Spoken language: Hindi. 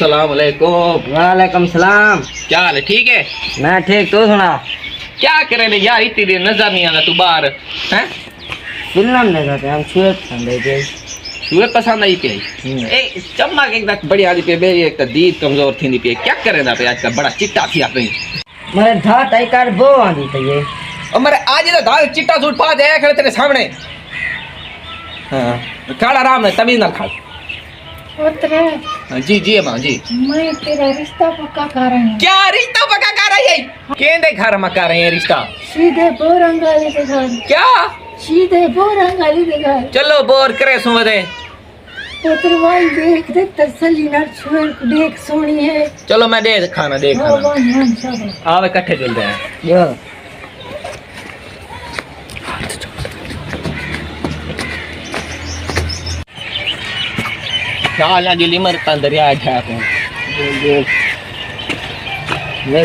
अस्सलाम वालेकुम। वालेकुम सलाम। क्या हाल है? ठीक है। मैं ठीक, तू सुना? क्या करे रे यार, इतनी देर नजर नहीं आना तू बाहर हैं? फिल्म नहीं जाते हम, सुबह पसंद है। सुबह पसंद आई पे ए चम्मा के एक बड़ी आदि पे मेरी एक दीद कमजोर थी पे क्या करे ना पे आज का बड़ा चिट्टा थी आप मेरे धात आई कर बो आंदी तो ये और मेरे आज तो धार चिट्टा सूट पा जाया खड़े तेरे सामने। हाँ खाड़ा आराम है, तमीज ना खा। हाँ, जी जी माँ जी। मैं तेरा रिश्ता पक्का कर रही हूँ। क्या रिश्ता पक्का कर रही है? केंदे घर मका रहे हैं रिश्ता? सीधे बोरंगाली के घर। क्या? सीधे बोरंगाली के घर। चलो बोर करे सुमदे। पुत्रवाई देख दे तसली ना छुए देख सोनी है। चलो मैं दे खाना दे खाना। भगवान सब आवे इकट्ठे चल रहे हैं। यो क्या ना जुली मर दरिया है मैं